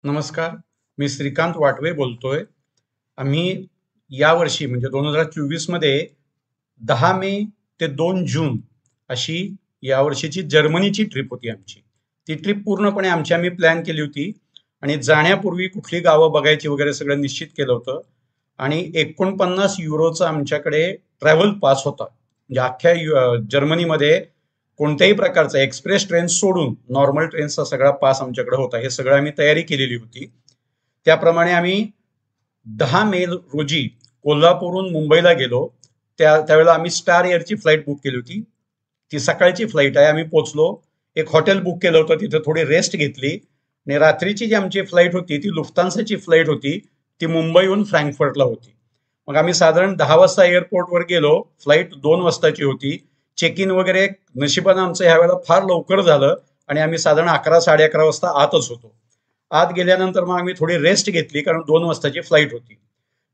नमस्कार. मी श्रीकांत वाटवे बोलतोय. आम्ही यावर्षी म्हणजे 2024 मध्ये 10 मे ते 2 जून अशी यावर्षीची जर्मनीची ट्रिप होती आमची. ती ट्रिप पूर्णपणे आम्ही प्लॅन केली होती आणि जाण्यापूर्वी कुठली गावं बघायची वगैरे सगळं निश्चित केलं होतं. आणि 49 युरोचा आमच्याकडे ट्रॅव्हल पास होता. म्हणजे अख्ख्या जर्मनीमध्ये कोणत्याही प्रकारचा एक्सप्रेस ट्रेन सोडून नॉर्मल ट्रेनचा सगळा पास आमच्याकडे होता. हे सगळं आम्ही तयारी केलेली होती. त्याप्रमाणे आम्ही 10 मे रोजी कोल्हापूरहून मुंबईला गेलो. त्यावेळेला आम्ही स्टार एअरची फ्लाईट बुक केली होती. ती सकाळची फ्लाईट आहे. आम्ही पोचलो, एक हॉटेल बुक केलं होतं, तिथं थोडी रेस्ट घेतली आणि रात्रीची जी आमची फ्लाईट होती ती लुफ्तान्साची फ्लाईट होती. ती मुंबईहून फ्रँकफर्टला होती. मग आम्ही साधारण 10 वाजता एअरपोर्टवर गेलो. फ्लाईट 2 वाजताची होती. चेक इन वगैरे नशिबानं आमचं ह्यावेळेला फार लवकर झालं आणि आम्ही साधारण 11 साडे 11 वाजता आतच होतो. आत गेल्यानंतर मग आम्ही थोडी रेस्ट घेतली कारण 2 वाजताची फ्लाईट होती.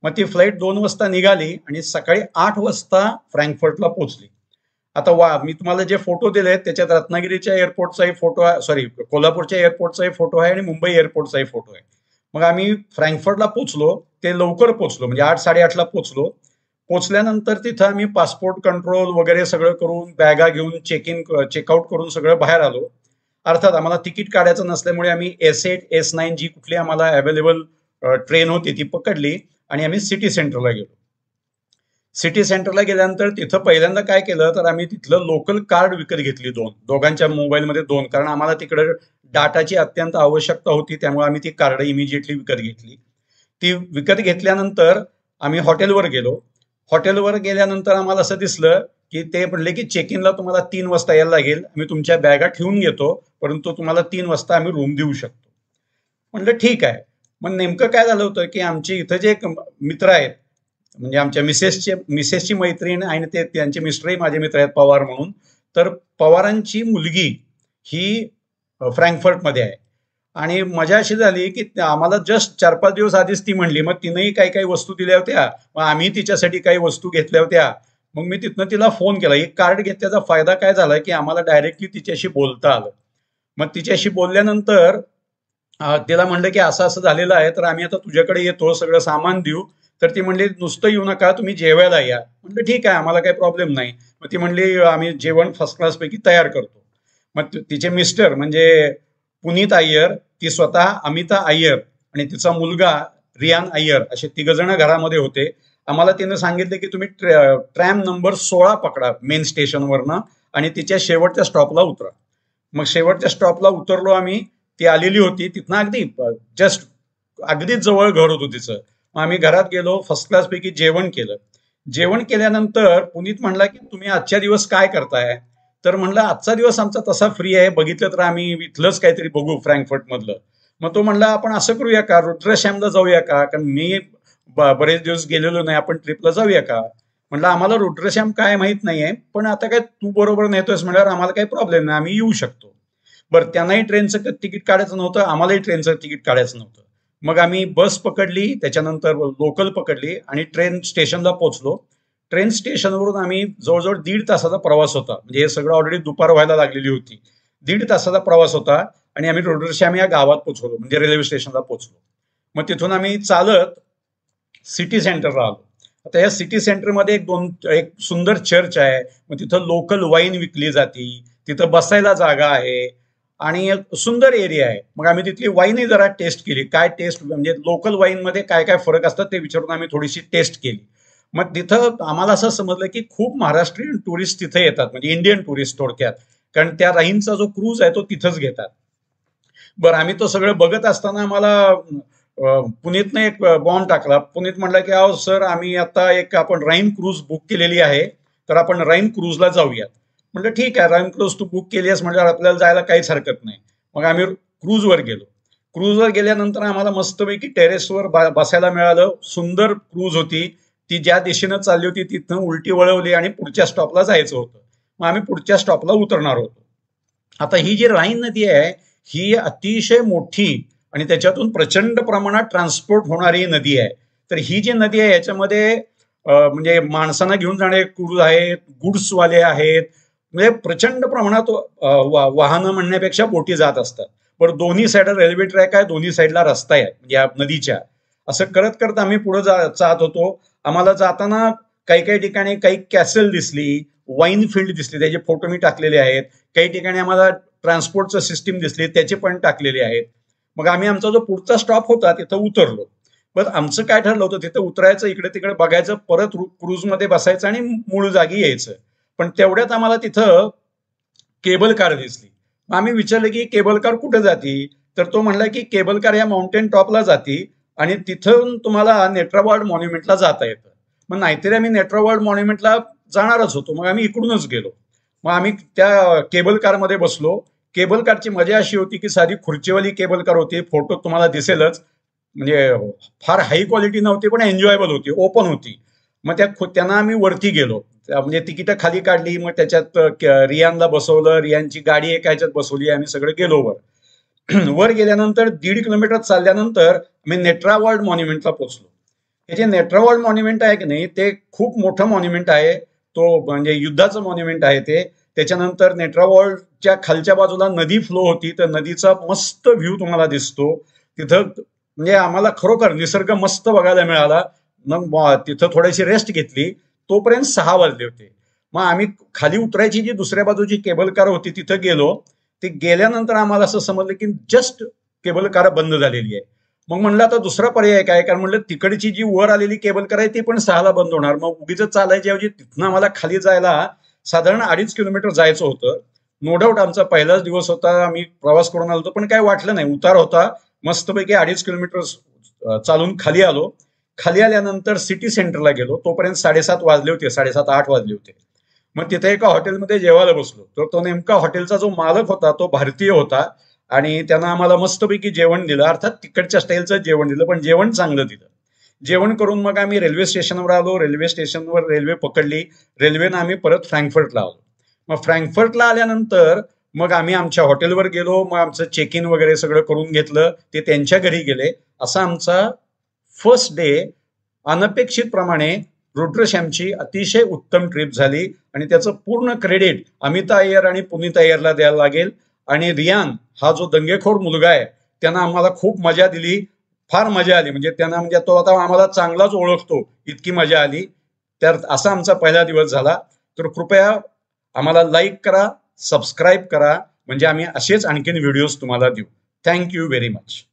मग ती फ्लाईट 2 वाजता निघाली आणि सकाळी 8 वाजता फ्रँकफर्टला पोहोचली. आता मी तुम्हाला जे फोटो दिलेत त्याच्यात रत्नागिरीच्या एअरपोर्टचाही फोटो आहे, सॉरी कोल्हापूरच्या एअरपोर्टचाही फोटो आहे आणि मुंबई एअरपोर्टचाही फोटो आहे. मग आम्ही फ्रँकफर्टला पोहोचलो, ते लवकर पोहोचलो म्हणजे 8 साडे 8ला पोहोचलो. पोचल्यानंतर तिथं आम्ही पासपोर्ट कंट्रोल वगैरे सगळं करून बॅगा घेऊन चेकआउट करून सगळं बाहेर आलो. अर्थात आम्हाला तिकीट काढायचं नसल्यामुळे आम्ही S8 S9 जी कुठली आम्हाला अवेलेबल ट्रेन होती ती पकडली आणि आम्ही सिटी सेंटरला गेलो. सिटी सेंटरला गेल्यानंतर तिथं पहिल्यांदा काय केलं तर आम्ही तिथलं लोकल कार्ड विकत घेतली, दोघांच्या मोबाईलमध्ये 2, कारण आम्हाला तिकडे डाटाची अत्यंत आवश्यकता होती. त्यामुळे आम्ही ती कार्ड इमिजिएटली विकत घेतली. ती विकत घेतल्यानंतर आम्ही हॉटेलवर गेलो. हॉटेलवर गेल्यानंतर आम्हाला असं दिसलं की ते म्हणले की चेक इनला तुम्हाला 3 वाजता यायला लागेल, आम्ही तुमच्या बॅगा ठेवून घेतो, परंतु तुम्हाला 3 वाजता आम्ही रूम देऊ शकतो. म्हणलं ठीक आहे. मग नेमकं काय झालं होतं की आमचे इथं जे एक मित्र आहेत, म्हणजे आमच्या मिसेसची मैत्रीण आणि त्यांचे मिस्टरही माझे मित्र आहेत पवार म्हणून. तर पवारांची मुलगी ही फ्रँकफर्टमध्ये आहे. आणि मजा अशी झाली की आम्हाला जस्ट 4-5 दिवस आधीच ती म्हणली. मग तिनंही काही काही वस्तू दिल्या होत्या, मग आम्ही तिच्यासाठी काही वस्तू घेतल्या होत्या. मग मी तिथनं तिला फोन केला. एक कार्ड घेतल्याचा फायदा काय झाला की आम्हाला डायरेक्टली तिच्याशी बोलता आलं. मग तिच्याशी बोलल्यानंतर तिला म्हणलं की असं असं झालेलं आहे, तर आम्ही आता तुझ्याकडे येतो, सगळं सामान देऊ. तर ती म्हणली नुसतं येऊ नका, तुम्ही जेवायला या. म्हणलं ठीक आहे, आम्हाला काही प्रॉब्लेम नाही. मग ती म्हणली आम्ही जेवण फर्स्ट क्लास पैकी तयार करतो. मग तिचे मिस्टर म्हणजे पुनीत अय्यर, ती स्वतः अमिता अय्यर आणि तिचा मुलगा रियान अय्यर असे 3 जण घरामध्ये होते. आम्हाला तिने सांगितले की तुम्ही ट्रॅम नंबर 16 पकडा मेन स्टेशनवरनं आणि तिच्या शेवटच्या स्टॉपला उतरा. मग शेवटच्या स्टॉपला उतरलो आम्ही. ती आलेली होती तिथनं अगदीच जवळ घर होतं तिचं. मग आम्ही घरात गेलो, फर्स्ट क्लास पैकी जेवण केलं. जेवण केल्यानंतर पुनीत म्हणला की तुम्ही आजच्या दिवस काय करताय. तर म्हणलं आजचा दिवस आमचा तसा फ्री आहे, बघितलं तर आम्ही इथलंच काहीतरी बघू फ्रँकफर्ट मधलं. मग तो म्हणला आपण असं करूया का, रुद्रश्यामला जाऊया का, कारण मी बरेच दिवस गेलेलो नाही, आपण ट्रिपला जाऊया का. म्हणलं आम्हाला रुद्रश्याम काय माहित नाहीये, पण आता काय तू बरोबर नेतोयस म्हणल्यावर आम्हाला काही प्रॉब्लेम नाही, आम्ही येऊ शकतो. बरं, त्यांनाही ट्रेनचं तिकीट काढायचं नव्हतं, आम्हालाही ट्रेनचं तिकीट काढायचं नव्हतं. मग आम्ही बस पकडली, त्याच्यानंतर लोकल पकडली आणि ट्रेन स्टेशनला पोहोचलो. ट्रेन स्टेशनवरून आम्ही जवळजवळ 1.5 तासाचा प्रवास होता. म्हणजे हे सगळं ऑलरेडी दुपार व्हायला लागलेली होती. 1.5 तासाचा प्रवास होता आणि आम्ही रुद्रश्याम या गावात पोहोचलो, म्हणजे रेल्वे स्टेशनला पोहोचलो. मग तिथून आम्ही चालत सिटी सेंटरला आलो. आता या सिटी सेंटरमध्ये एक सुंदर चर्च आहे. मग तिथं लोकल वाईन विकली जाते, तिथं बसायला जागा आहे आणि सुंदर एरिया आहे. मग आम्ही तिथली वाईनही जरा टेस्ट केली. काय टेस्ट म्हणजे लोकल वाईन मध्ये काय काय फरक असतात ते विचारून आम्ही थोडीशी टेस्ट केली. मग तिथं आम्हाला असं समजलं की खूप महाराष्ट्रीयन टुरिस्ट तिथे येतात, म्हणजे इंडियन टुरिस्ट थोडक्यात, कारण त्या राहींचा जो क्रूज आहे तो तिथंच घेतात. बरं, आम्ही तो सगळं बघत असताना आम्हाला पुनीतने एक बॉन्ड टाकला. पुनीत म्हणला की अहो सर, आम्ही आता आपण राईन क्रूज बुक केलेली आहे, तर आपण राईन क्रूजला जाऊयात. म्हटलं ठीक आहे, राईन क्रूज तू बुक केली आहेस म्हणजे आपल्याला जायला काहीच हरकत नाही. मग आम्ही क्रूजवर गेलो. क्रूजवर गेल्यानंतर आम्हाला मस्तपैकी टेरेसवर बसायला मिळालं. सुंदर क्रूज होती. ती ज्या दिशेनं चालली होती तिथनं उलटी वळवली आणि पुढच्या स्टॉपला जायचं होतं. मग आम्ही पुढच्या स्टॉपला उतरणार होतो. आता ही जी राईन नदी आहे ही अतिशय मोठी आणि त्याच्यातून प्रचंड प्रमाणात ट्रान्सपोर्ट होणारी नदी आहे. तर ही जी नदी आहे याच्यामध्ये म्हणजे माणसांना घेऊन जाणारे क्रूज आहेत, गुड्सवाले आहेत, म्हणजे प्रचंड प्रमाणात वाहनं म्हणण्यापेक्षा बोटी जात असतात. पण दोन्ही साईडला रेल्वे ट्रॅक आहे, दोन्ही साईडला रस्ता आहे म्हणजे या नदीच्या. असं करत करत आम्ही पुढे जात होतो. आम्हाला जाताना काही काही ठिकाणी काही कॅसल दिसली, वाईन फील्ड दिसली, त्याचे फोटो मी टाकलेले आहेत. काही ठिकाणी आम्हाला ट्रान्सपोर्टचं सिस्टीम दिसली, त्याचे पण टाकलेले आहेत. मग आम्ही आमचा जो पुढचा स्टॉप होता तिथं उतरलो. पण आमचं काय ठरलं होतं, तिथं उतरायचं, इकडे तिकडे बघायचं, परत क्रूजमध्ये बसायचं आणि मूळ जागी यायचं. पण तेवढ्यात आम्हाला तिथं केबल कार दिसली. मग आम्ही विचारलं की केबल कार कुठे जाती, तर तो म्हणला की केबल कार या माउंटेन टॉपला जाती आणि तिथून तुम्हाला नेट्रावॉर्ड मॉन्युमेंटला जाता येतं. मग नाहीतरी आम्ही नेट्रावॉर्ड मॉन्युमेंटला जाणारच होतो, मग आम्ही इकडूनच गेलो. मग आम्ही त्या केबल कारमध्ये बसलो. केबल कारची मजा अशी होती की साधी खुर्चीवाली केबल कार होती, फोटो तुम्हाला दिसेलच, म्हणजे फार हाय क्वालिटी नव्हती पण एन्जॉयबल होती, ओपन होती. मग त्यांना आम्ही वरती गेलो, म्हणजे तिकीटं खाली काढली, मग त्याच्यात रियानला बसवलं, रियानची गाडी एका ह्याच्यात बसवली, आम्ही सगळे गेलो वर. वर गेल्यानंतर 1.5 किलोमीटर चालल्यानंतर आम्ही नेट्रावॉर्ड मॉन्युमेंटला पोहोचलो. हे जे नेट्रावॉर्ड मॉन्युमेंट आहे की नाही, ते खूप मोठं मॉन्युमेंट आहे. तो म्हणजे युद्धाचं मॉन्युमेंट आहे ते. त्याच्यानंतर नेट्रावॉर्डच्या खालच्या बाजूला नदी फ्लो होती, तर नदीचा मस्त व्ह्यू तुम्हाला दिसतो तिथं. म्हणजे आम्हाला खरोखर निसर्ग मस्त बघायला मिळाला. मग तिथं थोडीशी रेस्ट घेतली, तोपर्यंत 6 वाजले होते. मग आम्ही खाली उतरायची जी दुसऱ्या बाजूची केबल कार होती तिथं गेलो. ते गेल्यानंतर आम्हाला असं समजलं की जस्ट केबल कार बंद झालेली आहे. मग म्हणलं आता दुसरा पर्याय काय, कारण म्हणलं तिकडची जी वर आलेली केबल कार आहे ती पण 6ला बंद होणार. मग उगीच चालायच्या ऐवजी तिथनं आम्हाला खाली जायला साधारण 2.5 किलोमीटर जायचं होतं. नो डाऊट आमचा पहिलाच दिवस होता, आम्ही प्रवास करून आलो होतो, पण काय वाटलं नाही. उतार होता, मस्तपैकी 2.5 किलोमीटर चालून खाली आलो. खाली आल्यानंतर सिटी सेंटरला गेलो. तोपर्यंत 7:30 वाजले होते, 7:30-8 वाजले होते. मग तिथे एका हॉटेलमध्ये जेवायला बसलो. तर तो नेमका हॉटेलचा जो मालक होता तो भारतीय होता आणि त्यानं आम्हाला मस्तपैकी जेवण दिलं. अर्थात तिकडच्या स्टाईलचं जेवण दिलं, पण जेवण चांगलं दिलं. जेवण करून मग आम्ही रेल्वे स्टेशनवर आलो. रेल्वे स्टेशनवर रेल्वे पकडली. रेल्वेनं आम्ही परत फ्रँकफर्टला आलो. मग फ्रँकफर्टला आल्यानंतर मग आम्ही आमच्या हॉटेलवर गेलो. मग आमचं चेक इन वगैरे सगळं करून घेतलं. ते त्यांच्या घरी गेले. असा आमचा फर्स्ट डे अनपेक्षितप्रमाणे रुद्रश्यामची अतिशय उत्तम ट्रिप झाली आणि त्याचं पूर्ण क्रेडिट अमिता अय्यर आणि पुनीत अय्यरला द्यायला लागेल. आणि रियान हा जो दंगेखोर मुलगा आहे त्यानं आम्हाला खूप मजा दिली, फार मजा आली. म्हणजे त्यांना, म्हणजे तो आता आम्हाला चांगलाच ओळखतो, इतकी मजा आली. तर असा आमचा पहिला दिवस झाला. तर कृपया आम्हाला लाईक करा, सबस्क्राईब करा, म्हणजे आम्ही असेच आणखीन व्हिडिओज तुम्हाला देऊ. Thank you very much.